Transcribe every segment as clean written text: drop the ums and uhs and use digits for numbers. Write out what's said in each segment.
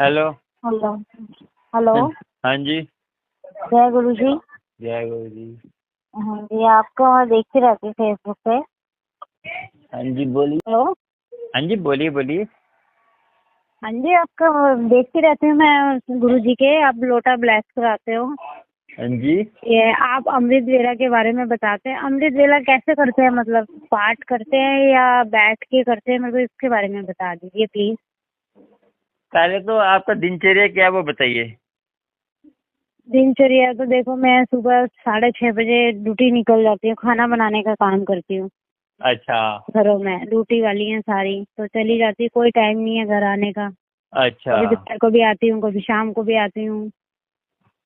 Hello. Hello. Hello. हाँ जी। जय गुरु जी। जय गुरु जी। हाँ जी, आपको मैं देखती रहती हूँ फेसबुक पे। हाँ जी बोलिए। हेलो। हाँ जी बोलिए बोलिए। हाँ जी, आपका देखती रहती हूँ मैं गुरु जी के, आप लोटा ब्लेस कराते हो। हाँ जी। ये आप अमृत वेला के बारे में बताते हैं। अमृत वेला कैसे करते हैं, मतलब पाठ करते हैं या बैठ के करते हैं? मेरे को इसके बारे में बता दीजिए प्लीज। पहले तो आपका दिनचर्या क्या है वो बताइए। दिनचर्या तो देखो, मैं सुबह 6:30 बजे ड्यूटी निकल जाती हूँ, खाना बनाने का काम करती हूँ। अच्छा घरों में ड्यूटी वाली हैं सारी, तो चली जाती, कोई टाइम नहीं है घर आने का। अच्छा। कभी दोपहर को भी आती हूँ, कभी शाम को भी आती हूँ।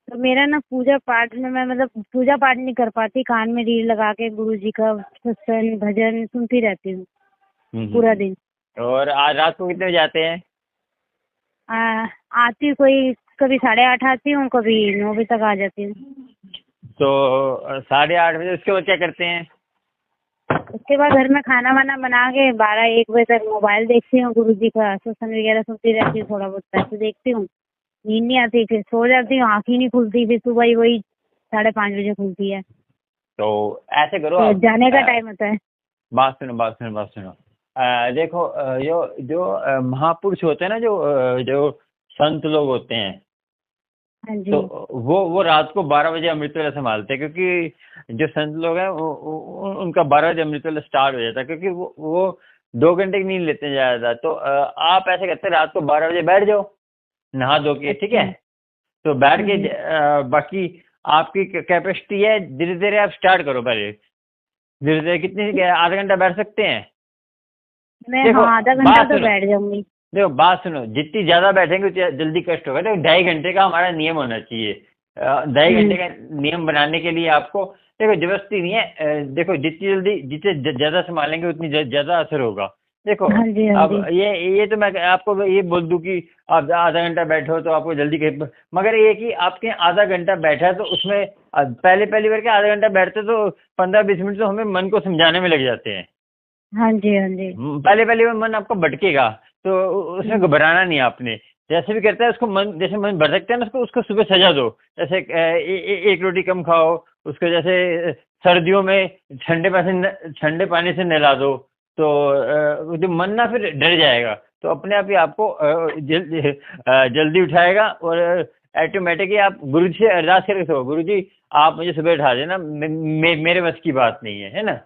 तो मेरा ना पूजा पाठ में मैं मतलब पूजा पाठ नहीं कर पाती, कान में रील लगा के गुरु जी का सत्संग भजन सुनती रहती हूँ पूरा दिन। और आज रात को कितने बजे जाते हैं? आती कोई कभी 8:30 आती हूँ, कभी 9 बजे तक आ जाती हूँ। तो 8:30 बजे उसके बाद क्या करते हैं? उसके बाद घर में खाना वाना बना के 12-1 बजे तक मोबाइल देखती हूँ, गुरु जी का सत्संग वगैरह सुनती रहती हूँ, थोड़ा बहुत पैसे देखती हूँ। नींद नहीं आती, फिर सो जाती हूँ, आँख ही नहीं खुलती, फिर सुबह ही वही 5:30 बजे खुलती है। तो ऐसे करो तो आप। जाने का टाइम होता है। बात सुनो बात सुनो बात सुनो। देखो, जो जो महापुरुष होते हैं ना, जो संत लोग होते हैं, हाँ जी। तो वो रात को 12 बजे अमृत वेला संभालते हैं, क्योंकि जो संत लोग हैं उनका 12 बजे अमृत वेला स्टार्ट हो जाता है, क्योंकि वो 2 घंटे की नींद लेते हैं ज़्यादा। तो आप ऐसे करते हैं, रात को 12 बजे बैठ जाओ नहा धो के, ठीक है? अच्छा। तो बैठ के हम्म। बाकी आपकी कैपेसिटी है, धीरे धीरे आप स्टार्ट करो। पहले धीरे धीरे कितनी आधा घंटा बैठ सकते हैं? मैं देखो हाँ, आधा घंटा बात तो सुनो। बैठ जाऊंगी। देखो बात सुनो, जितनी ज्यादा बैठेंगे उतना जल्दी कष्ट होगा। देखो 2.5 घंटे का हमारा नियम होना चाहिए। 2.5 घंटे का नियम बनाने के लिए आपको देखो जबरदस्ती नहीं है। देखो जितने ज्यादा संभालेंगे उतनी ज्यादा असर होगा। देखो हाँ जी। हाँ अब जी। ये तो मैं आपको ये बोल दूं कि आप आधा घंटा बैठो तो आपको जल्दी मगर ये कि आपके आधा घंटा बैठा तो उसमें पहली बार के आधा घंटा बैठते तो 15-20 मिनट तो हमें मन को समझाने में लग जाते हैं। हाँ जी। हाँ जी। पहले में मन आपका भटकेगा, तो उसमें हम्म। घबराना नहीं आपने। जैसे भी करता है उसको जैसे मन भटकता है ना, उसको उसको सुबह सजा दो। जैसे एक रोटी कम खाओ उसको, जैसे सर्दियों में ठंडे पानी से नहला दो, तो जो मन ना फिर डर जाएगा, तो अपने आप ही आपको जल्दी उठाएगा। और ऑटोमेटिक ही आप गुरु जी से अरदास करके सो, गुरु जी आप मुझे सुबह उठा देना, मेरे बस की बात नहीं है ना।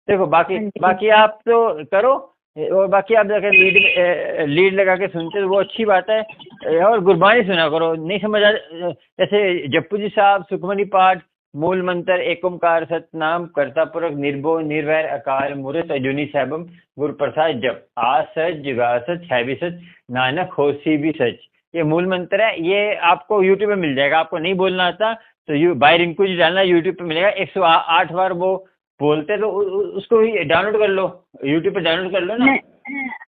देखो बाकी हाँ जी। बाकी आप तो करो। और बाकी आप अगर लीड लगा के सुनते तो वो अच्छी बात है। और गुरबानी सुना करो, नहीं समझ आ जैसे जप्पू जी साहब सुखमनी पाठ, मूल मंत्र एक ओंकार सतनाम करता पुरख निर्भो निर्वैर अकाल मूर्त अजूनी सैभम गुरु प्रसाद जप आ सच जुगा सच है भी सच नानक होसी भी सच। ये मूल मंत्र है, ये आपको यूट्यूब पे मिल जाएगा। आपको नहीं बोलना आता तो बाय रिंकू जी डालना, यूट्यूब पे मिलेगा। 108 बार वो बोलते तो उसको ही डाउनलोड कर लो, यूट्यूब पे डाउनलोड कर लो ना।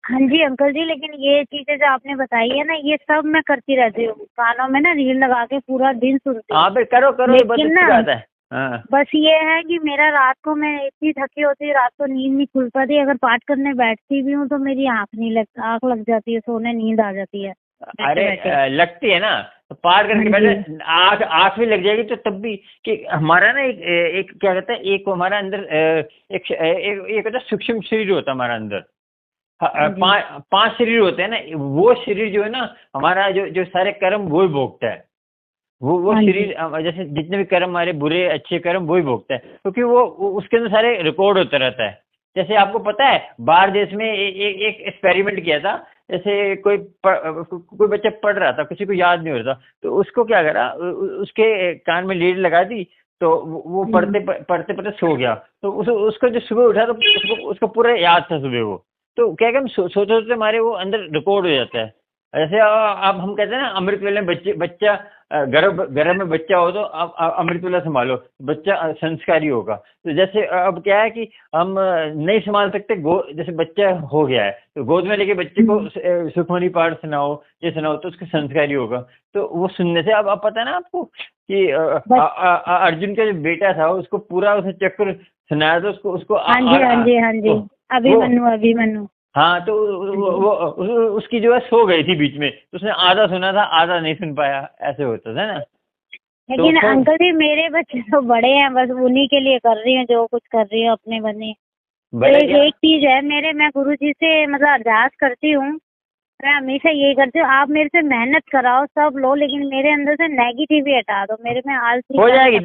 हाँ जी अंकल जी, लेकिन ये चीजें जो आपने बताई है ना, ये सब मैं करती रहती हूँ, कानों में ना रील लगा के पूरा दिन सुनती हूँ। हाँ भाई करो करो, ये बहुत लेकिन अच्छी ना बात है। हाँ बस ये है कि मेरा रात को मैं इतनी थकी होती है, रात को नींद नहीं खुल पाती। अगर पाठ करने बैठती भी हूँ तो मेरी आँख लग जाती है, सोने नींद आ जाती है बैठे अरे बैठे। लगती है ना, तो पार हाँ करके जी। बैठे आँख आँख भी लग जाएगी तो तब भी कि हमारा ना एक क्या कहता है, एक हमारा अंदर एक होता है सूक्ष्म शरीर होता है हमारा अंदर। हाँ जी। 5 शरीर होते हैं ना, वो शरीर जो है ना हमारा, जो जो सारे कर्म वो ही भोगता है। वो हाँ जी। शरीर जैसे जितने भी कर्म हमारे बुरे अच्छे कर्म वो ही भोगता है, क्योंकि वो उसके अंदर सारे रिकॉर्ड होता रहता है। जैसे आपको पता है बाहर देश में एक एक्सपेरिमेंट किया था। जैसे कोई बच्चा पढ़ रहा था, किसी को याद नहीं हो रहा था, तो उसको क्या करा, उसके कान में लीड लगा दी, तो वो पढ़ते पढ़ते पढ़ते सो गया। तो उसको जो सुबह उठा तो उसको पूरा याद था सुबह वो। तो क्या हम सोचते सोचते हमारे वो अंदर रिकॉर्ड हो जाता है। ऐसे अब हम कहते हैं ना अमृत वेले में बच्चा गर्भ में बच्चा हो तो आप अमृत वेला संभालो, बच्चा संस्कारी होगा। तो जैसे अब क्या है कि हम नहीं संभाल सकते, जैसे बच्चा हो गया है तो गोद में लेके बच्चे को सुखमनी पाठ सुनाओ, ये सुनाओ, तो उसके संस्कारी होगा। तो वो सुनने से अब पता है ना आपको कि बस। अर्जुन का जो बेटा था उसको पूरा उसे चक्र सुनाया था, उसको उसको हाँ जी। हाँ जी। हाँ जी। वो अभिमन्यु। हाँ तो उसकी जो है सो गई थी बीच में, तो उसने आधा सुना था आधा नहीं सुन पाया, ऐसे होता था ना। लेकिन तो अंकल जी मेरे बच्चे तो बड़े हैं, बस उन्हीं के लिए कर रही हूँ जो कुछ कर रही हूँ अपने बने। तो बड़े क्या, एक चीज है मेरे, मैं गुरुजी से मतलब अरदास करती हूँ, मैं हमेशा यही करती हूँ, आप मेरे से मेहनत कराओ सब लो, लेकिन मेरे अंदर से नेगेटिव हटा दो, मेरे में आलसी हो जाएगी,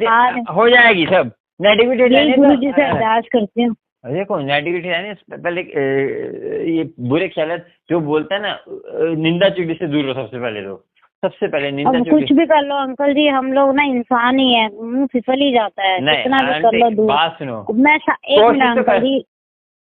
हो जाएगी सब नेगेटिविटी यही रहने गुरुजी से तो। अरदास करती हूँ। देखो नेगेटिविटी रहने पहले ये बुरे ख्याल जो बोलते हैं ना, निंदा चुगली से दूर रहो सबसे पहले, तो सबसे पहले निंदा अब चुगली। कुछ भी कर लो अंकल जी, हम लोग ना इंसान ही है, मुंह फिसल ही जाता है, नहीं कितना भी कर लो दूर। बात सुनो, मैं एक मिनट कोशिश तो अंकल कर, जी।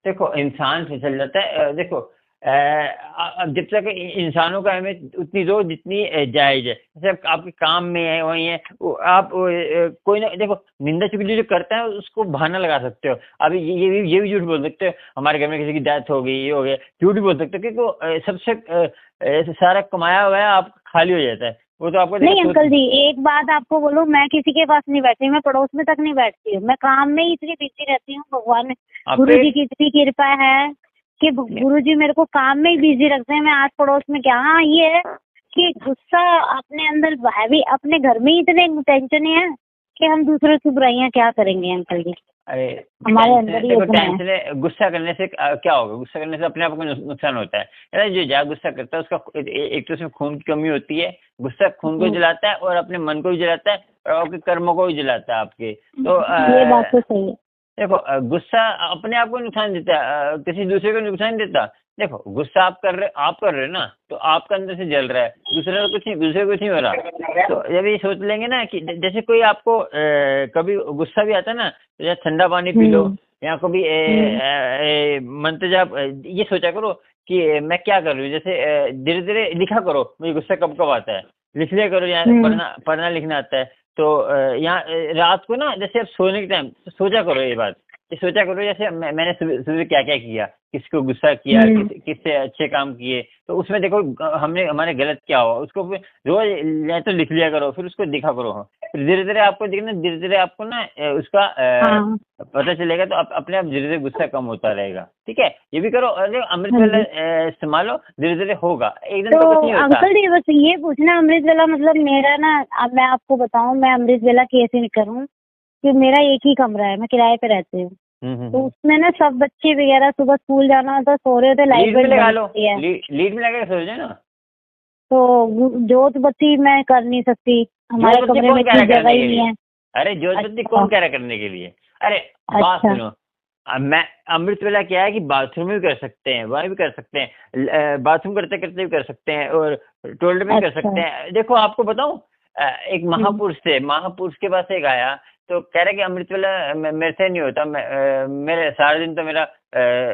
देखो इंसान फिसल जाता है। देखो अब जब तक इंसानों का अहमियत उतनी दो जितनी जायज है, जैसे आपके काम में है वही है, आप कोई ना, देखो निंदा चुगली जो करता है उसको बहाना लगा सकते हो। अभी ये भी झूठ बोल सकते हो हमारे घर में किसी की डेथ हो गई, ये हो गया, झूठ भी बोल सकते हो, क्योंकि सबसे सारा कमाया हुआ है आप खाली हो जाता है, वो तो आपको नहीं अंकल जी, एक बात आपको बोलूं, मैं किसी के पास नहीं बैठती, मैं पड़ोस में तक नहीं बैठती हूँ, मैं काम में ही इतनी बिजी रहती हूँ। भगवान गुरु जी की इतनी कृपा है कि गुरु जी मेरे को काम में ही बिजी रखते हैं। मैं आज पड़ोस में क्या, हाँ ये है कि गुस्सा अपने अंदर है भी, अपने घर में ही इतने टेंशन है कि हम दूसरों की बुराइयां क्या करेंगे अंकल जी, अरे हमारे अंदर ही देखो इतना है। टेंशन, गुस्सा करने से क्या होगा, गुस्सा करने से अपने आप को नुकसान होता है। यार जो ज्यादा गुस्सा करता है उसका एक तो उसमें खून की कमी होती है, गुस्सा खून को जलाता है और अपने मन को भी जलाता है और आपके कर्मों को भी जलाता है आपके। तो ये बात तो सही है। देखो गुस्सा अपने आप को नुकसान देता है, किसी दूसरे को नुकसान नहीं देता। देखो गुस्सा आप कर रहे हो ना, तो आपका अंदर से जल रहा है, दूसरे को कुछ नहीं, दूसरे को कुछ नहीं हो रहा। तो जब ये सोच लेंगे ना कि जैसे कोई आपको कभी गुस्सा भी आता है ना, तो या ठंडा पानी पी लो, या कभी मंत्र जाप, ये सोचा करो कि मैं क्या कर रही हूँ। जैसे धीरे धीरे लिखा करो मुझे गुस्सा कब कब आता है, लिख लिया करो, यहाँ पढ़ना लिखना आता है। तो यहाँ रात को ना, जैसे अब सोने के टाइम सोचा करो ये बात, ये सोचा करो जैसे मैंने सुबह क्या क्या किया, किसको गुस्सा किया, किससे अच्छे काम किए, तो उसमें देखो हमारे गलत क्या हुआ, उसको फिर रोज या तो लिख लिया करो, फिर उसको दिखा करो। फिर धीरे धीरे आपको दिखना, धीरे धीरे आपको ना उसका पता चलेगा, तो अपने आप धीरे धीरे गुस्सा कम होता रहेगा। ठीक है, ये भी करो। अरे अमृत वाला इस्तेमाल, धीरे धीरे होगा, एकदम तो कुछ नहीं होता। अंकल जी बस ये पूछना, अमृत वेला मतलब मेरा ना, अब मैं आपको बताऊं मैं अमृत वेला कैसे करूं, कि मेरा एक ही कमरा है, मैं किराए पे रहती हूँ, तो उसमें ना सब बच्चे वगैरह सुबह स्कूल जाना होता है, सो रहे होते, लाइट लगा लो, लीड में लगा के सो जाए ना। तो जोत बत्ती मैं कर नहीं सकती, हमारे कमरे में इतनी जगह ही नहीं है। अरे जोत बत्ती कौन कह रहा करने के लिए? अरे बात सुनो, मैं अमृत वेला क्या है कि बाथरूम में भी कर सकते हैं, वहाँ भी कर सकते हैं, बाथरूम करते करते भी कर सकते हैं, और टॉयलेट में भी कर सकते हैं। देखो आपको बताऊं, एक महापुरुष के पास एक आया, तो कह रहे कि अमृत वेला मेरे से नहीं होता, मेरे सारा दिन तो मेरा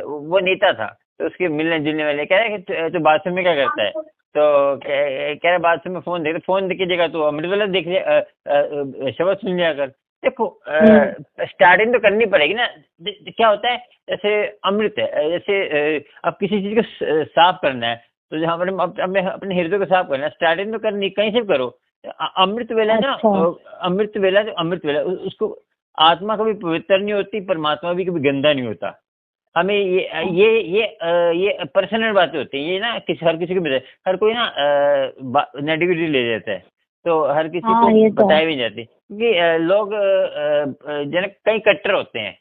वो नेता था, तो उसके मिलने जुलने वाले कह रहे कि तो बाथरूम में क्या करता है, तो कह रहे बाथरूम में फोन देख के देखा, तो अमृत वेला देख लिया, शब्द सुन लिया कर। देखो स्टार्टिंग तो करनी पड़ेगी ना। क्या होता है, जैसे अमृत है, जैसे अब किसी चीज को साफ करना है, तो जहाँ अपने हृदय को साफ करना है, स्टार्टिंग तो करनी कहीं से करो। अमृत वेला ना, अमृत वेला उसको, आत्मा कभी पवित्र नहीं होती, परमात्मा भी कभी गंदा नहीं होता। हमें ये पर्सनल बातें होती हैं, ये ना हर किसी को मिले, हर कोई ना नेगेटिविटी ले जाता है, तो हर किसी को बताई भी जाती, क्योंकि लोग कई कट्टर होते हैं,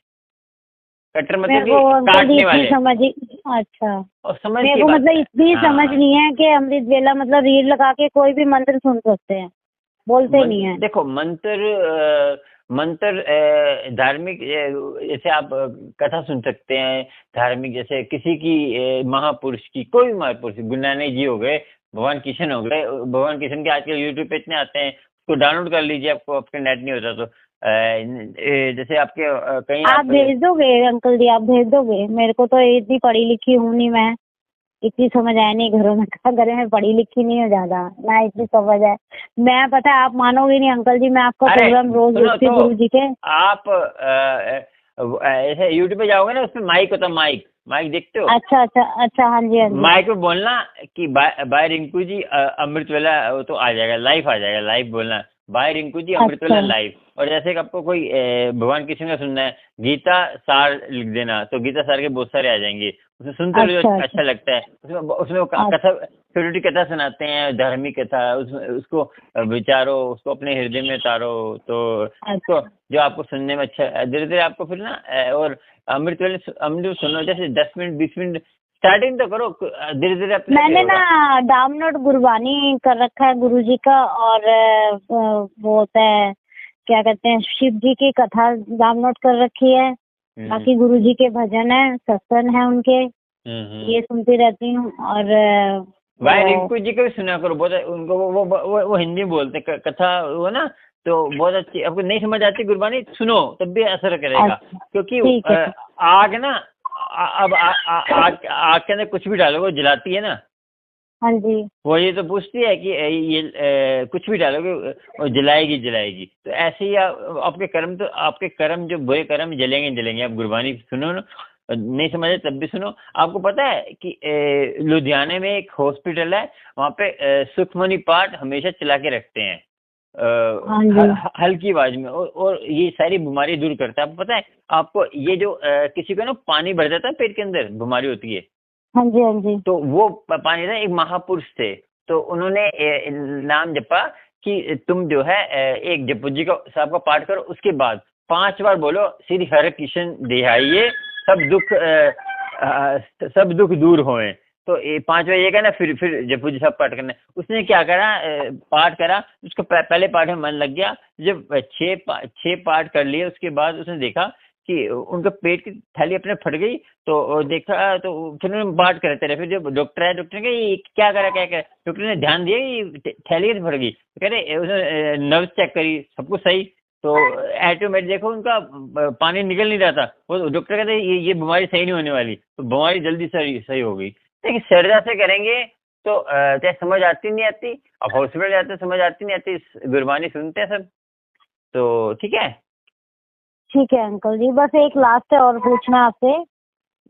कट्टर मतलब कि काटने वाले। अच्छा, और समझ मेरे को मतलब इतनी समझ नहीं है कि अमृत वेला मतलब रील लगा के कोई भी मंत्र सुन सकते हैं, बोलते नहीं है। देखो मंत्र धार्मिक, जैसे आप कथा सुन सकते हैं धार्मिक, जैसे किसी की महापुरुष की, कोई भी महापुरुष, गुरु नानक जी हो गए, भगवान किशन हो गए, भगवान किशन के आजकल यूट्यूब पे इतने आते हैं, उसको डाउनलोड कर लीजिए, आपको आपके नेट नहीं होता तो जैसे आपके कहीं आप भेज दोगे अंकल जी, आप भेज दोगे? मेरे को तो इतनी पढ़ी लिखी हूँ नहीं, मैं इतनी समझ आया नहीं, घरों में घर में पढ़ी लिखी नहीं हो ज्यादा ना, इतनी समझ है। मैं पता है आप मानोगे नहीं अंकल जी, मैं आपका प्रोग्राम रोज देखती हूँ गुरु जी के। आप ऐसे यूट्यूब पे जाओगे ना, उसमें माइक होता है, माइक देखते हो? अच्छा, हाँ जी। माइक पे बोलना कि बाय रिंकू जी अमृत वेला, वो तो आ जाएगा, लाइव आ जाएगा, लाइव बोलना, बाय रिंकू जी, अमृतवेला लाइव। और जैसे कि आपको कोई भगवान कृष्ण का सुनना है, गीता सार लिख देना, तो गीता सार के बहुत सारे आ जाएंगे, उसमें सुनते रहो, अच्छा लगता है। उसमें वो कथा, छोटी छोटी कथा सुनाते हैं, धार्मिक कथा, उसमें उसको विचारो, उसको अपने हृदय में उतारो, तो उसको जो आपको सुनने में अच्छा, धीरे धीरे आपको फिर ना, और अमृत सुनो, जैसे 10 मिनट 20 मिनट स्टार्टिंग तो करो, धीरे धीरे अपने। मैंने ना डाउनलोड गुरबानी कर रखा है गुरुजी का, और वो होता है क्या कहते हैं, शिव जी की कथा डाउनलोड कर रखी है, बाकी गुरुजी के भजन है, सत्संग है उनके, ये सुनती रहती हूँ। और भाई रिंकू जी को भी सुना करो, बहुत उनको वो हिंदी बोलते कथा, वो ना, तो बहुत अच्छी। आपको नहीं समझ आती गुरबानी, सुनो तब भी असर करेगा, क्योंकि आग ना, अब आग के अंदर कुछ भी डालो वो जलाती है ना। हाँ जी। वो ये तो पूछती है कि ये कुछ भी डालोगे वो जलाएगी जलाएगी। तो ऐसे ही आपके कर्म जो बुरे कर्म जलेंगे। आप गुरबानी सुनो ना, नहीं समझे तब भी सुनो। आपको पता है कि लुधियाने में एक हॉस्पिटल है, वहाँ पे सुखमनी पाठ हमेशा चला के रखते हैं, हल्की आवाज में, और ये सारी बीमारी दूर करता है। आपको पता है, आपको ये जो किसी को ना पानी भर जाता है पेट के अंदर, बीमारी होती है। हाँ जी हाँ जी। तो वो पानी था, एक महापुरुष थे, तो उन्होंने नाम जपा कि तुम जो है एक जपू जी का साहब का पाठ करो, उसके बाद 5 बार बोलो श्री हर कृष्ण देहाइये, सब दुख दूर होए। तो 5 बार ये कहना, फिर जपू जी साहब पाठ करना। उसने क्या करा, पाठ करा, उसको पहले पाठ में मन लग गया। जब 6 पाठ कर लिए, उसके बाद उसने देखा कि उनका पेट की थैली अपने फट गई। तो देखा, तो फिर उन्होंने पाठ करते रहे। फिर जब डॉक्टर आया, डॉक्टर ने कहा ये क्या करा। डॉक्टर ने ध्यान दिया कि थैली फट गई, कह रहे उसने नर्व्स चेक करी, सब कुछ सही। तो ऑटोमेटिक देखो उनका पानी निकल नहीं रहा था। वो डॉक्टर कहते ये बीमारी सही नहीं होने वाली, तो बीमारी जल्दी सही हो गई। लेकिन श्रद्धा से करेंगे तो चाहे समझ आती नहीं आती, अब हॉस्पिटल जाते समझ आती नहीं आती, गुरबानी सुनते हैं सब, तो ठीक है। ठीक है अंकल जी, बस एक लास्ट है और पूछना आपसे,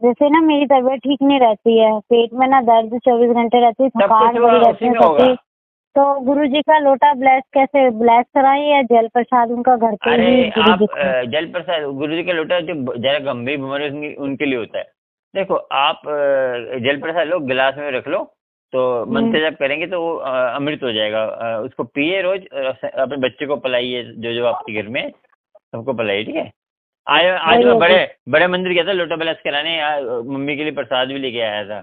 जैसे ना मेरी तबीयत ठीक नहीं रहती है, पेट में ना दर्द 24 घंटे रहती है, थकान बड़ी रहती है, तो गुरुजी का लोटा ब्लेस कराएं या जल प्रसाद उनका घर पे ही? आप जल प्रसाद, गुरुजी का लोटा जो जरा गंभीर बीमारी उनके लिए होता है। देखो आप जल प्रसाद लो, गिलास में रख लो, तो मंत्र जब करेंगे तो वो अमृत हो जाएगा। उसको पिए रोज, अपने बच्चे को पिलाइए, जो आपके घर में सबको पिलाइए, ठीक है। आज मैं बड़े मंदिर गया था लोटा ब्लेस कराने, मम्मी के लिए प्रसाद भी लेके आया था।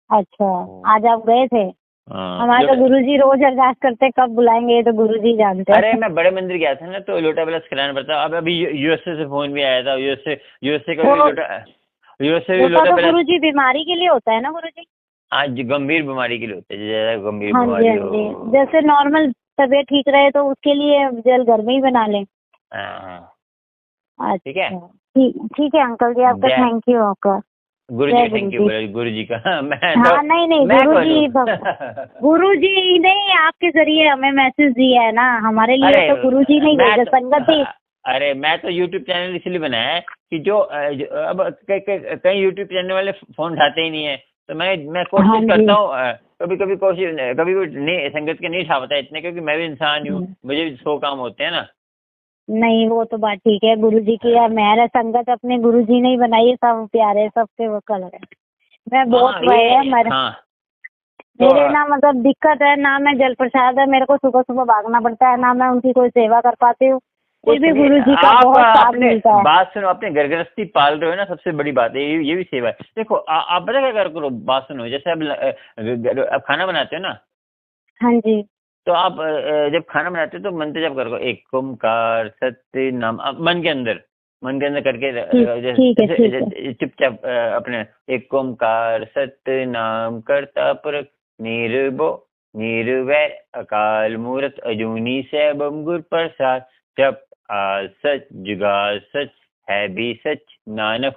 अच्छा, आज आप गए थे? हमारे तो गुरुजी रोज अरदास करते, कब बुलाएंगे तो गुरुजी जानते हैं। अरे मैं बड़े मंदिर गया था ना, तो लोटा ब्लेस कराना पड़ता। अब अभी यूएसए से फोन भी आया था, यूएसए का लोटा ब्लेस गुरुजी बीमारी के लिए होता है ना गुरुजी? आज गंभीर बीमारी के लिए होता है, ज्यादा गंभीर बीमारी हो। जैसे नॉर्मल तबीयत ठीक रहे तो उसके लिए जल घर में ही बना लें। ठीक है, ठीक है अंकल जी, आपका थैंक यू। आपका गुरु जी थैंक यू, गुरु जी का मैं नहीं गुरु जी नहीं, आपके जरिए हमें मैसेज दिया है ना, हमारे लिए तो गुरु जी नहीं भेजे, संगत ही। अरे मैं तो यूट्यूब चैनल इसलिए बनाया है कि जो अब कई यूट्यूब चैनल वाले फोन उठाते ही नहीं है, तो मैं कोशिश करता हूँ, कभी नहीं, संगत के नहीं उठा पाता इतने, क्योंकि मैं भी इंसान हूँ, मुझे भी 100 काम होते हैं ना। नहीं वो तो बात ठीक है, गुरुजी की यार मेहर है, संगत अपने गुरुजी ने ही बनाई है, सब प्यारे, सबके वो कलर है। मैं बहुत मेरे ना मतलब दिक्कत है ना, मैं जल प्रसाद है, मेरे को सुबह सुबह भागना पड़ता है ना, मैं उनकी कोई सेवा कर पाती हूँ, फिर भी गुरुजी का बहुत साथ मिलता है। बात सुनो, अपने घर गृहस्थी पाल रहे हो ना, सबसे बड़ी बात है ये भी सेवा है। देखो आप पता क्या करो, बात सुनो, जैसे अब खाना बनाते हो ना। हाँ जी। तो आप जब खाना बनाते हो तो मंत्र जब करो, एक ओंकार सत्य नाम, मन के अंदर करके चुपचाप अपने एक ओंकार सत्य नाम कर्ता पुरख निर्भो निर्वैर अकाल मूर्त अजूनी सैभम गुर प्रसाद जप सच जुगा सच है भी सच नानक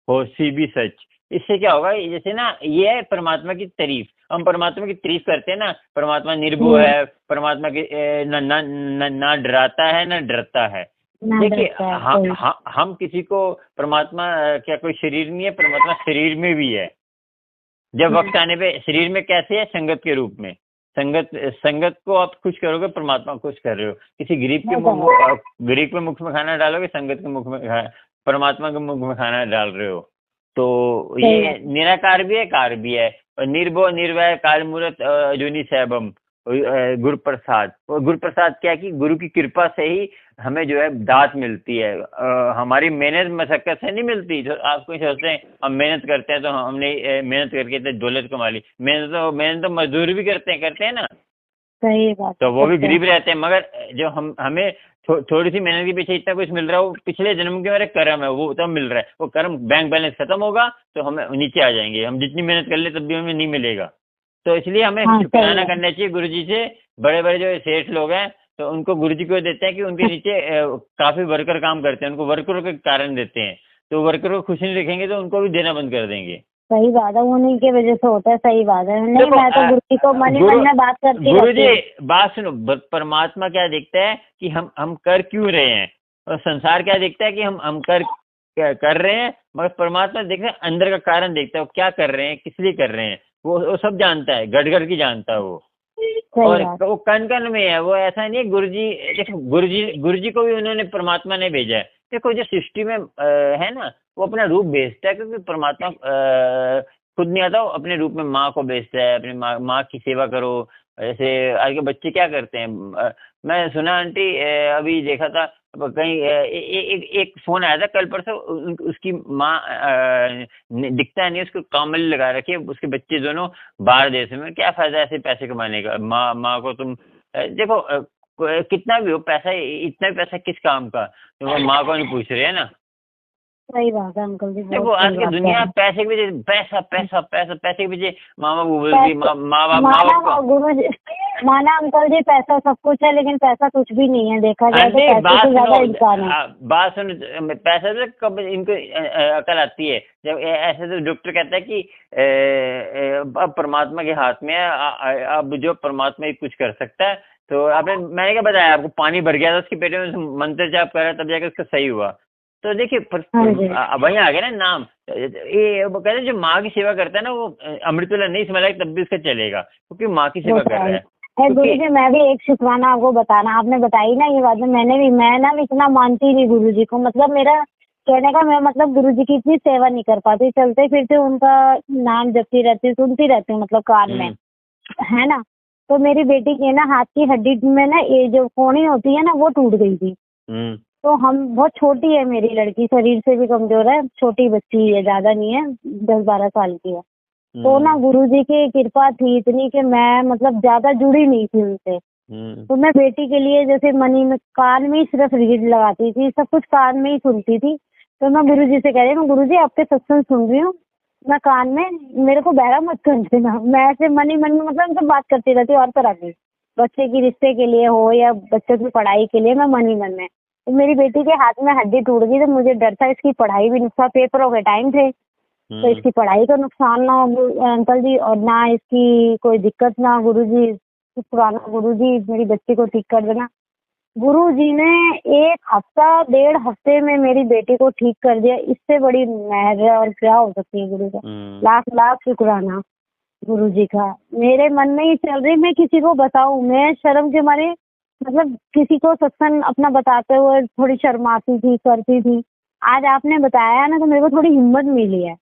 होशी भी सच। इससे क्या होगा, जैसे ना ये है परमात्मा की तारीफ, हम परमात्मा की तारीफ करते हैं ना, परमात्मा निर्भय है, परमात्मा की ना डराता है ना डरता है। देखिए हम किसी को, परमात्मा क्या कोई शरीर नहीं है, परमात्मा शरीर में भी है। जब वक्त आने पे शरीर में कैसे है, संगत के रूप में, संगत संगत को आप खुश करोगे, परमात्मा को खुश कर रहे हो। किसी गरीब के गरीब के मुख में खाना डालोगे, संगत के मुख में परमात्मा के मुख में खाना डाल रहे हो। तो ये निराकार भी है, कार भी है। और निर्भो निर्वय काल मूर्त अजूनी सैभम गुरु प्रसाद। और गुरु प्रसाद क्या है कि गुरु की कृपा से ही हमें जो है दात मिलती है। हमारी मेहनत मशक्कत से नहीं मिलती। जो आप कोई सोचते हैं हम मेहनत करते हैं तो हमने मेहनत करके दौलत कमा ली। मेहनत तो मजदूर भी करते हैं ना। सही बात। तो वो भी गरीब रहते हैं, मगर जो हमें थोड़ी सी मेहनत के पीछे इतना कुछ मिल रहा है, वो पिछले जन्म के हमारे कर्म है, वो तब मिल रहा है। वो कर्म बैंक बैलेंस खत्म होगा तो हमें नीचे आ जाएंगे। हम जितनी मेहनत कर ले तब भी हमें नहीं मिलेगा। तो इसलिए हमें शुक्राना करना चाहिए गुरु जी से। बड़े बड़े जो सेठ लोग हैं तो उनको गुरु जी को देते हैं कि उनके नीचे काफी वर्कर काम करते हैं, उनको वर्करों के कारण देते हैं। तो वर्कर को खुशी नहीं दिखेंगे तो उनको भी देना बंद कर देंगे। सही बात है, उन्हीं की वजह से होता है। सही बात है। नहीं, मैं तो गुरु जी को मन ही मन में बात करती गुरु जी बात सुनो, परमात्मा क्या देखता है कि हम कर क्यों रहे हैं, और संसार क्या देखता है कि हम कर रहे हैं, मगर परमात्मा देखता है अंदर का कारण देखता है, वो क्या कर रहे हैं, किस लिए कर रहे हैं, वो सब जानता है, गड़ की जानता है वो। और वो कण कण में है। वो ऐसा नहीं है। गुरु जी देखो, गुरु जी को भी उन्होंने परमात्मा ने भेजा है। देखो जो सृष्टि में है ना, वो अपना रूप भेजता है, क्योंकि परमात्मा खुद नहीं आता, वो अपने रूप में माँ को भेजता है। अपनी माँ की सेवा करो। ऐसे आज के बच्चे क्या करते हैं, मैं सुना आंटी, अभी देखा था कहीं एक फोन आया था कल परसों, उसकी माँ दिखता नहीं, उसको कामली लगा रखी है, उसके बच्चे दोनों बाहर देश में। क्या फायदा ऐसे पैसे कमाने का। माँ को तुम देखो, कितना भी हो पैसा, इतना भी पैसा किस काम का, तुम माँ को नहीं पूछ रहे है ना। सही बात है अंकल जी। देखो आज की दुनिया पैसे के पीछे, पैसा पैसा पैसा, पैसे के पीछे माँ बाप बोलती, माँ बाप गुरु जी माना अंकल जी, पैसा सब कुछ है, लेकिन पैसा कुछ भी नहीं है। देखा जाए तो पैसे से ज्यादा इंसान है। बात सुन, पैसा तो कब इनको अकल आती है, जब ऐसे तो डॉक्टर कहता है कि अब परमात्मा के हाथ में है, अब जो परमात्मा ही कुछ कर सकता है। तो आपने, मैंने क्या बताया आपको, पानी भर गया था उसके पेट में, मंत्र जाप कर रहा तब जाकर उसका सही हुआ। तो देखिए वही आ गया ना नाम। ये वो कहते हैं जो माँ की सेवा करता है ना, वो अमृतुल्ला नहीं समझ तब भी उसका चलेगा, क्योंकि माँ की सेवा कर रहा है। गुरु जी मैं भी एक शुक्राना आपको बताना, आपने बताई ना ये बात, मैं ना इतना मानती नहीं गुरु जी को। मतलब मेरा कहने का मैं मतलब गुरु जी की इतनी सेवा नहीं कर पाती। चलते फिरते उनका नाम जपती रहती, सुनती रहती हूँ, मतलब कान में, है ना। तो मेरी बेटी के ना हाथ की हड्डी में ना ये जो कोहनी होती है ना, वो टूट गई थी। तो हम, बहुत छोटी है मेरी लड़की, शरीर से भी कमजोर है, छोटी बच्ची है, ज्यादा नहीं है, 10-12 साल की है। तो ना गुरुजी की कृपा थी इतनी कि मैं मतलब ज्यादा जुड़ी नहीं थी उनसे। तो मैं बेटी के लिए जैसे मनी में कान में ही सिर्फ रीड लगाती थी, सब कुछ कान में ही सुनती थी। तो मैं गुरुजी से कह रही हूँ, गुरुजी आपके सत्संग सुन रही हूँ, मैं कान में, मेरे को बहरा मत कर देना। मैं ऐसे मन ही मन में मतलब उनसे बात करती रहती हूँ, हर तरह की, बच्चे की रिश्ते के लिए हो या बच्चे की पढ़ाई के लिए, मैं मन ही मन में। तो मेरी बेटी के हाथ में हड्डी टूट गई, तो मुझे डर था इसकी पढ़ाई भी नुकसान, पेपरों के टाइम थे, तो इसकी पढ़ाई का नुकसान ना हो अंकल जी, और ना इसकी कोई दिक्कत ना। गुरुजी पुराना, गुरुजी मेरी बच्ची को ठीक कर देना। गुरुजी ने 1 हफ्ता 1.5 हफ्ते में मेरी बेटी को ठीक कर दिया। इससे बड़ी मेहर और क्या हो सकती है गुरु का। लाख लाख शुक्राना गुरुजी का। मेरे मन में ही चल रही, मैं किसी को बताऊं, मैं शर्म के मारे मतलब किसी को सत्संग अपना बताते हुए थोड़ी शर्माती थी, करती थी। आज आपने बताया ना तो मेरे को थोड़ी हिम्मत मिली है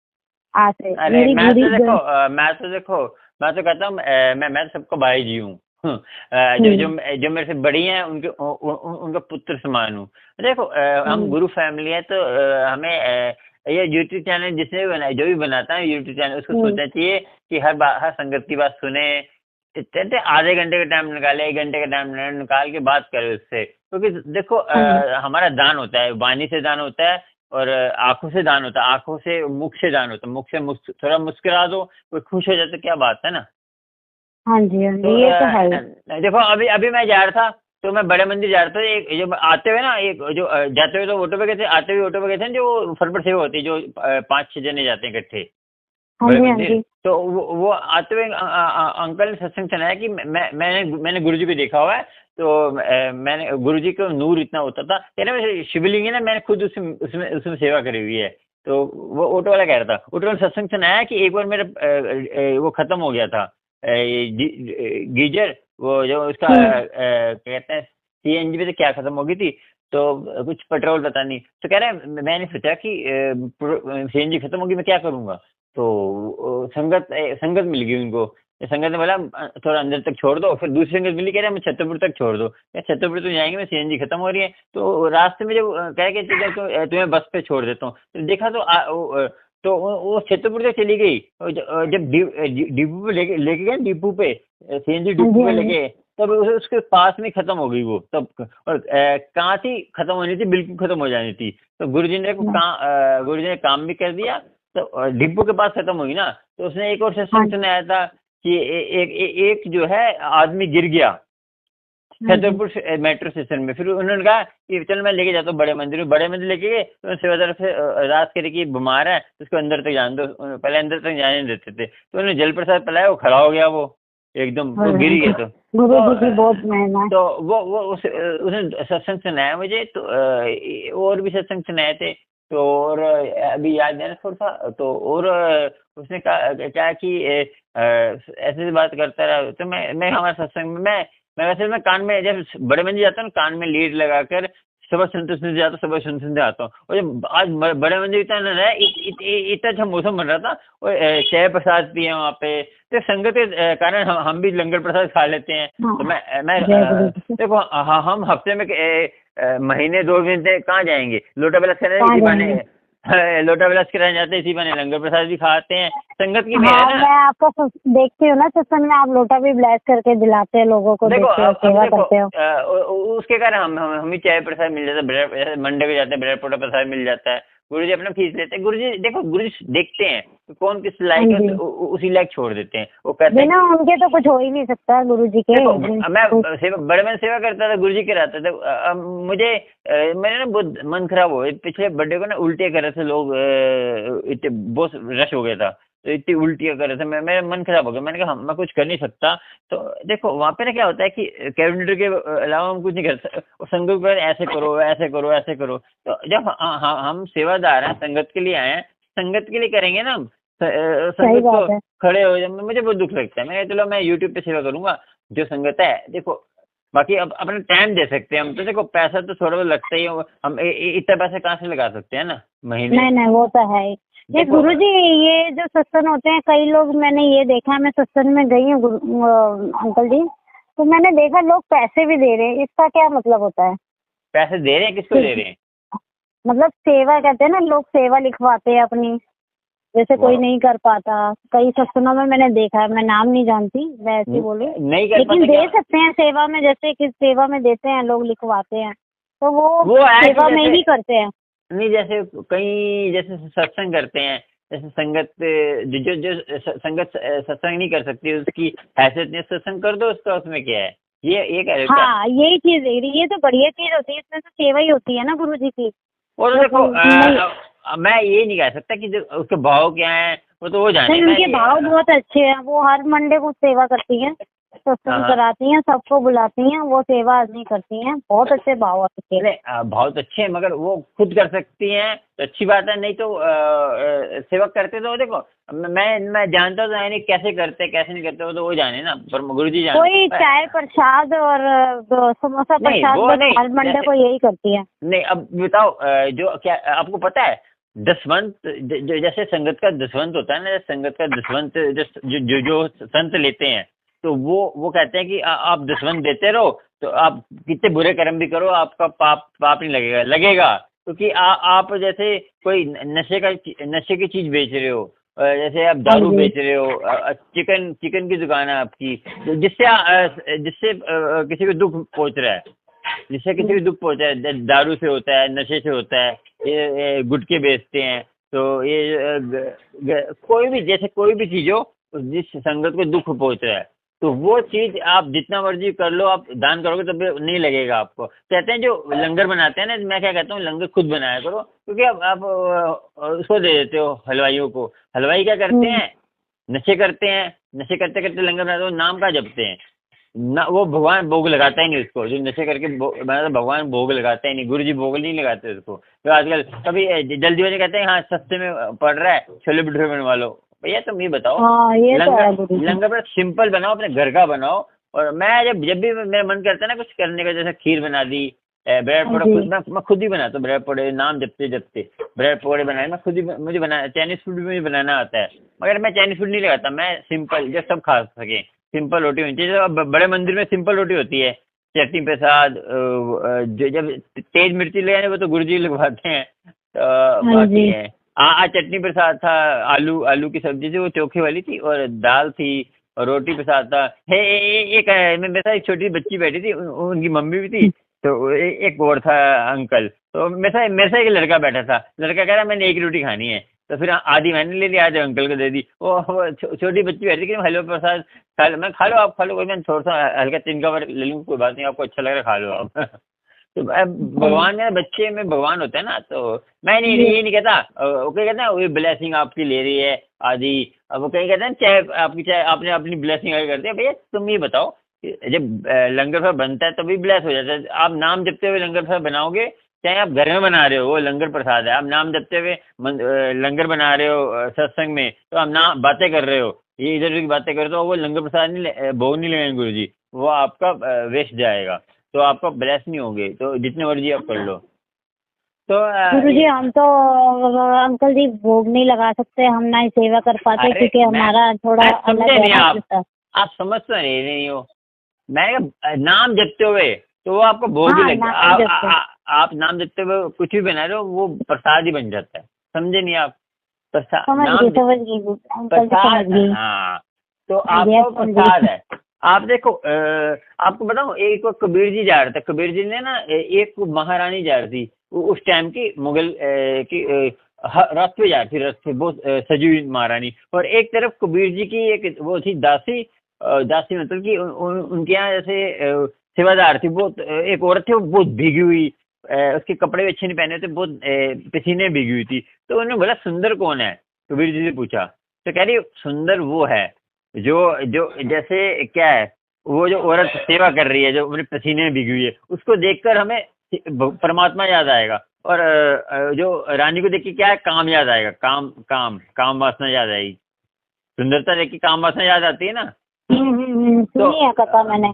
आज से। मैं तो कहता हूँ मैं सबको भाई जी हूँ। जो मेरे से बड़ी हैं उनका पुत्र समान हूँ। देखो हम गुरु फैमिली है, तो हमें ये यूट्यूब चैनल जिसने भी बनाया, जो भी बनाता है यूट्यूब चैनल, उसको सोचना चाहिए कि हर संगत की बात सुने, आधे घंटे का टाइम निकाले, 1 घंटे का टाइम निकाल के बात करे उससे। क्योंकि देखो हमारा दान होता है, वाणी से दान होता है और आंखों से दान होता है, आंखों से मुख से दान होता है। मुख से थोड़ा मुस्कुरा दो, कोई खुश हो जाए तो क्या बात है ना। हाँ जी, हाँ जी, ये तो है। देखो अभी मैं जा रहा था, तो मैं बड़े मंदिर जा रहा था, एक जो आते हुए ना, एक जो जाते हुए तो ऑटो पे गए थे, आते हुए ऑटो पे गए थे, जो फटफट सेवा होती है, जो 5-6 जने जाते हैं इकट्ठे बड़े मंदिर। तो वो आते हुए अंकल ने सत्संग सुनाया कि मैंने गुरुजी को देखा हुआ है। तो मैंने गुरुजी को नूर इतना होता था, कहना शिवलिंग है ना, मैंने खुद उसमें सेवा करी हुई है। तो वो ऑटो वाला कह रहा था, ऑटो वाला सत्संग सुनाया कि एक बार मेरा वो खत्म हो गया था, गीजर, वो जो उसका कहते हैं सीएनजी पे तो क्या खत्म हो गई थी, तो कुछ पेट्रोल पता नहीं, तो कह रहे हैं मैंने सोचा कि सीएनजी खत्म होगी, मैं क्या करूंगा, तो संगत मिल गई उनको। संगत ने बोला थोड़ा अंदर तक छोड़ दो, फिर दूसरी संगत मिली, कह रहे मैं छतरपुर तक छोड़ दो, छतरपुर तो जाएंगे, मैं सीएनजी खत्म हो रही है, तो रास्ते में जब कह के तुम्हें बस पे छोड़ देता हूँ, तो देखा तो वो छतरपुर तक चली गई, जब डिपू पे लेके गए, डिपू पे सीएनजी डिपू पे लेके, तब उसके पास में खत्म हो गई वो, तब और कहाँ थी खत्म होनी थी, बिल्कुल खत्म हो जानी थी, तो गुरुजी ने काम भी कर दिया, तो डिपो के पास खत्म होगी ना, तो उसने एक और सत्संग सुनाया था कि एक जो है आदमी गिर गया छतरपुर मेट्रो स्टेशन में, फिर उन्होंने कहा कि चल मैं लेके जाता हूँ बड़े मंदिर में, बड़े मंदिर लेके गए, तो सेवादार से रात करे कि बीमार है उसको अंदर तक जाने दो, पहले अंदर तक जाने नहीं देते थे, तो उन्होंने जल प्रसाद पिलाया, वो खड़ा हो गया, वो एकदम वो गिर गया, तो वो उसने सत्संग सुनाया मुझे, तो और भी सत्संग सुनाए थे, तो और अभी याद है ना थोड़ा सा, तो और उसने कहा कि ऐसे बात करता रहा, तो मैं हमारे सत्संग में मैं कान में जब बड़े मंदिर जाता हूँ कान में लीड लगाकर सुबह सुनते जाता हूँ, सुबह सुनते आता हूँ, और जब आज बड़े मंदिर इतना अच्छा मौसम बन रहा था, और चाय प्रसाद पिए वहाँ पे, तो संगत के कारण हम भी लंगर प्रसाद खा लेते हैं, तो मैं देखो हम हफ्ते में महीने 2 महीने कहाँ जाएंगे, लोटा बिलास करने इसी बहाने, लोटा बिलास कराने जाते हैं, इसी बहाने लंगर प्रसाद भी खाते हैं, संगत की मेहर है ना। मैं आपको देखती हूँ ना सत्संग में, आप लोटा भी ब्लेस करके दिलाते हैं लोगों को, देखो सेवा करते हो, उसके कारण हम ही चाय प्रसाद मिल जाता है, ब्रेड मंडे को जाते हैं ब्रेड पोटा प्रसाद मिल जाता है, गुरुजी अपना फीस लेते हैं, गुरुजी देखो गुरुजी देखते हैं तो कौन किस लायक है, उसी लायक छोड़ देते हैं, वो कहते हैं उनके तो कुछ हो ही नहीं सकता गुरुजी के। मैं बड़े में सेवा करता था, गुरुजी कराते थे, मुझे मेरे ना बहुत मन खराब हो, पिछले बर्थडे को ना उल्टियाँ कर रहे थे लोग, इतने बहुत रश हो गया था, तो इतनी उल्टियाँ कर रहे थे, मेरा मन खराब हो गया, मैंने कहा मैं कुछ कर नहीं सकता, तो देखो वहाँ पे ना क्या होता है कि कैबिनेटर के अलावा हम कुछ नहीं कर सकते, संगत को ऐसे करो ऐसे करो ऐसे करो, तो जब हम सेवादार हैं, संगत के लिए आए हैं, संगत के लिए करेंगे ना, संगत को खड़े हो जाए, मुझे बहुत दुख लगता है, मैं चलो मैं यूट्यूब पे सेवा करूंगा, जो संगत है देखो, बाकी अब अपना टाइम दे सकते हैं हम, तो देखो पैसा तो थोड़ा बहुत लगता ही है, हम इतना पैसा कहाँ से लगा सकते हैं ना महीने, नहीं वो तो है। ये गुरुजी ये जो सत्संग होते हैं, कई लोग मैंने ये देखा है, मैं सत्संग में गई हूँ अंकल जी, तो मैंने देखा लोग पैसे भी दे रहे हैं, इसका क्या मतलब होता है? पैसे दे रहे हैं, किसको दे रहे हैं? मतलब सेवा कहते हैं ना, लोग सेवा लिखवाते हैं अपनी, जैसे कोई नहीं कर पाता, कई सत्संगों में मैंने देखा है, मैं नाम नहीं जानती, मैं ऐसे बोलूं, लेकिन दे सकते हैं सेवा में, जैसे किस सेवा में देते हैं लोग लिखवाते हैं, तो वो सेवा में ही करते हैं। नहीं जैसे कई जैसे सत्संग करते हैं, जैसे संगत जो संगत सत्संग नहीं कर सकती उसकी हैसियत नहीं, सत्संग कर दो उसका, उसमें क्या है, ये कह रहे हो? हाँ यही चीज है, ये तो बढ़िया चीज होती है, इसमें तो सेवा ही होती है ना गुरुजी की। और देखो मैं ये नहीं कह सकता कि जो उसके भाव क्या है, वो तो वो जाने, उनके भाव बहुत अच्छे हैं, वो हर मंडे को सेवा करती हैं, सत्संग कराती हैं, सबको बुलाती हैं, वो सेवा आदमी करती हैं, बहुत अच्छे भाव अच्छे हैं। भाव तो अच्छे हैं, मगर वो खुद कर सकती हैं तो अच्छी बात है, नहीं तो सेवा करते तो देखो मैं जानता तो है नहीं कैसे करते कैसे नहीं करते, वो तो वो जाने ना, पर गुरुजी जाने। कोई चाय प्रसाद और समोसा प्रसाद हर मंडे को यही करती है। नहीं अब बताओ, जो क्या आपको पता है दसवंत, जैसे संगत का दसवंत होता है ना, संगत का दसवंत जो संत लेते हैं, तो वो कहते हैं कि आप दसवंत देते रहो, तो आप कितने बुरे कर्म भी करो आपका पाप नहीं लगेगा, क्योंकि आप जैसे कोई नशे की चीज बेच रहे हो, जैसे आप दारू बेच रहे हो, चिकन की दुकान है आपकी, तो जिससे किसी को दुख पहुंच रहा है, जिससे किसी को दुख पहुंचा है, दारू से होता है, नशे से होता है, ये गुटखे बेचते हैं, तो ये कोई भी जैसे कोई भी चीज हो जिस संगत को दुख पहुंच रहा है, तो वो चीज आप जितना मर्जी कर लो, आप दान करोगे तो नहीं लगेगा आपको। कहते हैं जो लंगर बनाते हैं ना, मैं क्या कहता हूँ लंगर खुद बनाया करो, क्योंकि आप उसको दे देते हो हलवाइयों को, हलवाई क्या करते हैं नशे करते हैं, नशे करते करते लंगर बनाते हो, नाम का जपते हैं ना, वो भगवान भोग लगाता ही नहीं उसको, जो नशे करके बनाता भगवान भोग लगाता ही नहीं, गुरुजी भोग नहीं लगाते उसको। तो आजकल कभी जल्दी कहते हैं हाँ सस्ते में पड़ रहा है छोले भटूरे बनवा लो, भैया तुम ये बताओ, हाँ ये तो है गुरु जी। लंगर पर सिंपल बनाओ, अपने घर का बनाओ। और मैं जब जब भी मेरा मन करता है ना कुछ करने का, जैसे खीर बना दी, ब्रेड पकौड़े जी। मैं खुद ही बनाता हूँ। ब्रेड पकौड़े नाम जपते जपते ब्रेड पकौड़े बनाए मैं खुद ही, मुझे बना चाइनीज फूड भी मुझे बनाना आता है। मगर मैं चाइनीज फूड नहीं लगाता, मैं सिंपल जो सब खा सके सिंपल रोटी होनी चाहिए। जो बड़े मंदिर में सिंपल रोटी होती है, चटनी प्रसाद, जो जब तेज मिर्ची ले आए वो तो गुरुजी लगवाते हैं। तो हाँ जी। बाकी है चटनी प्रसाद था, आलू आलू की सब्जी थी वो चोखे वाली थी, और दाल थी, और रोटी प्रसाद था। एक मेरे साथ एक छोटी बच्ची बैठी थी, उनकी मम्मी भी थी, तो एक और था अंकल। तो मेरे साथ एक लड़का बैठा था, लड़का कह रहा मैंने एक रोटी खानी है, तो फिर आधी मैंने ले ली, आधे अंकल को दे दी। वो छोटी बच्ची बैठी थी कि हेलो प्रसाद खा लो। मैं खा लो, आप खा लो, कोई मैं थोड़ा सा हल्का तिनका भर ले लूँ, कोई बात नहीं, आपको अच्छा लग रहा है खा लो आप। तो भगवान मेरे बच्चे में भगवान होता है ना, तो मैं नहीं ये नहीं कहता। वो क्या कहते हैं, वो ब्लेसिंग आपकी ले रही है आदि। अब वो कहीं कहते हैं चाहे आपने अपनी ब्लेसिंग आगे करते हैं। भैया तुम ये बताओ कि जब लंगर प्रसाद बनता है तभी ब्लेस हो जाता है। आप नाम जपते हुए लंगर प्रसाद बनाओगे, चाहे आप घर में बना रहे हो, वो लंगर प्रसाद है। आप नाम जपते हुए लंगर बना रहे हो सत्संग में, तो आप नाम बातें कर रहे हो, ये इधर की बातें कर रहे हो, तो वो लंगर प्रसाद नहीं, भोग नहीं लगेंगे गुरु जी, वो आपका वेस्ट जाएगा, तो आपका ब्लेस नहीं होंगे, तो जितने मर्जी आप कर लो। तो गुरु जी हम तो अंकल जी भोग नहीं लगा सकते, हम ना ही सेवा कर पाते क्योंकि हमारा थोड़ा अलग समझे नहीं है। आप समझ तो नहीं हो। मैं नाम जपते हुए तो वो आपको भोग ही हाँ, लग नाम जपते। आप नाम जपते हुए कुछ भी बना रहे हो, वो प्रसाद ही बन जाता है। समझे नहीं आप? प्रसाद समझ नाम गई अंकल जी, समझ प्रसाद, गई। हाँ, तो आपका प्रसाद है। आप देखो, आपको बताऊं, एक वो कबीर जी जा रहे थे, कबीर जी ने ना एक महारानी जा रही थी, उस टाइम की मुगल की रथ पे जा रही थी, रथ पे बहुत सजी हुई महारानी, और एक तरफ कबीर जी की एक वो थी दासी, दासी मतलब कि उनके यहाँ जैसे सेवादार थी, बहुत एक औरत थी, वो बहुत भीगी हुई, उसके कपड़े भी अच्छे नहीं पहने थे, बहुत पसीने भीगी हुई थी। तो उन्होंने बोला सुंदर कौन है, कबीर जी से पूछा, तो कह रही सुंदर वो है जो जो जैसे क्या है, वो जो औरत सेवा कर रही है, जो अपने पसीने में भीगी हुई है, उसको देखकर हमें परमात्मा याद आएगा, और जो रानी को देख के क्या है, काम याद आएगा, काम काम काम वासना याद आएगी। सुंदरता देख के काम वासना याद आती है ना। सुनी है कथा मैंने।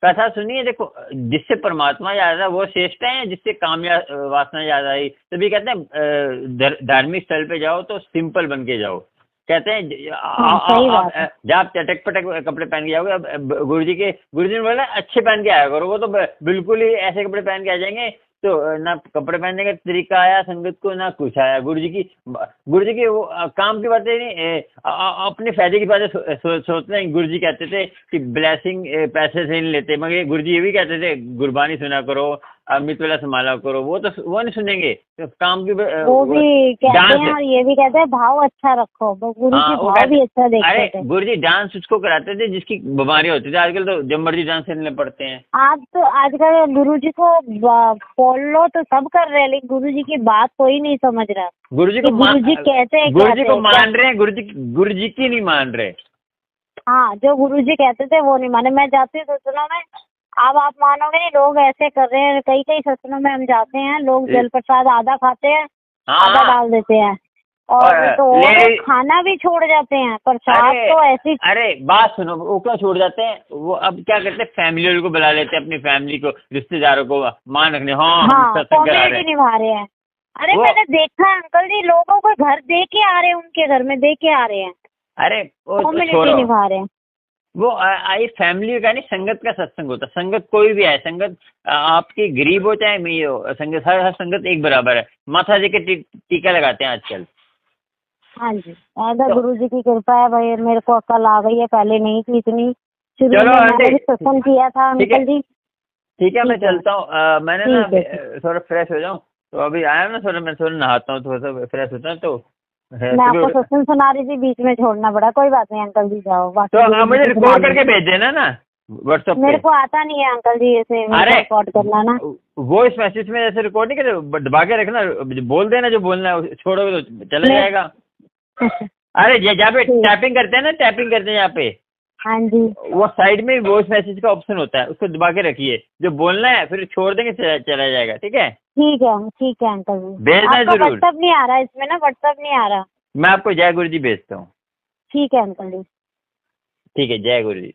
कथा सुनिए, देखो, जिससे परमात्मा याद आया वो श्रेष्ठ है, जिससे काम वासना याद आई। तभी कहते हैं धार्मिक स्थल पे जाओ तो सिंपल बन के जाओ। कहते हैं जब आप चटक पटक कपड़े पहन के जाओगे, अब गुरु जी ने बोला अच्छे पहन के आया करो, वो तो बिल्कुल ही ऐसे कपड़े पहन के आ जाएंगे, तो ना कपड़े पहनने का तरीका आया संगत को, ना कुछ आया। गुरु जी की वो काम की बातें नहीं, अपने फायदे की बातें सोचते हैं। गुरु जी कहते थे कि ब्लेसिंग पैसे से नहीं लेते, मगर गुरु जी ये भी कहते थे गुरबानी सुना करो, अमृत वाला संभाला करो, वो नहीं सुनेंगे, तो काम की वो भी कहते हैं, और ये भी कहते हैं भाव अच्छा रखो, गुरु जी भाव भी अच्छा देखते थे। गुरु जी डांस उसको कराते थे जिसकी बीमारी होती थी, आजकल तो जब मर्जी डांस करने पड़ते हैं। आजकल गुरु जी को फॉलो तो सब कर रहे हैं, लेकिन गुरु जी की बात कोई नहीं समझ रहा। गुरु जी कहते हैं, गुरु जी को मान रहे हैं, गुरु जी की नहीं मान रहे। हाँ, जो गुरु जी कहते थे वो नहीं माने। मैं जाती हूँ सत्संगों में, अब आप मानोगे नहीं, लोग ऐसे कर रहे हैं, कई सत्संगों में हम जाते हैं, लोग जल प्रसाद आधा खाते हैं, आधा डाल देते हैं, और तो खाना भी छोड़ जाते हैं, प्रसाद तो ऐसी। अरे बात सुनो, वो क्यों छोड़ जाते हैं, वो अब क्या करते हैं, फैमिली को बुला लेते हैं, अपनी फैमिली को, रिश्तेदारों को मान रखने। कॉम्युनिटी निभा रहे हैं। अरे मैंने देखा है अंकल जी, लोगों को घर दे के आ रहे हैं, उनके घर में दे के आ रहे हैं। अरे कम्युनिटी निभा रहे हैं। वो आई फैमिली का नहीं, संगत का सत्संग होता है। संगत कोई भी है, संगत आपकी गरीब हो चाहे अमीर हो, संगत हर संगत एक बराबर है। माथा जी के टीका लगाते हैं आजकल। हाँ जी, गुरु जी की कृपा है भाई, मेरे को अक्ल आ गई है, पहले नहीं थी इतनी। शुरू में मैंने भी सत्संग किया था अंकल जी। ठीक है, मैं चलता हूँ। मैंने ना थोड़ा फ्रेश हो जाऊँ, तो अभी आया ना, मैं थोड़ा नहाता हूँ, थोड़ा सा फ्रेश होता है, तो मैं आपको सत्संग सुना रही थी, बीच में छोड़ना पड़ा। कोई बात नहीं अंकल जी, जाओ। तो आप मुझे रिकॉर्ड करके भेज देना ना व्हाट्सएप पे। मेरे को आता नहीं है अंकल जी ऐसे रिकॉर्ड करना ना। वॉइस मैसेज में ऐसे रिकॉर्ड नहीं करते, दबा के रखना, बोल देना जो बोलना है, छोड़ोगे तो चला जाएगा। अरे जहाँ पे टैपिंग करते हैं ना, टैपिंग करते हैं यहाँ पे, हाँ जी, वो साइड में वॉइस मैसेज का ऑप्शन होता है, उसको दबा के रखिए, जो बोलना है फिर छोड़ देंगे, चला जाएगा। ठीक है ठीक है अंकल जी, भेजना जरूर। व्हाट्सएप नहीं आ रहा इसमें ना, व्हाट्सएप नहीं आ रहा। मैं आपको जय गुरु जी भेजता हूँ। ठीक है अंकल जी। ठीक है, जय गुरु जी।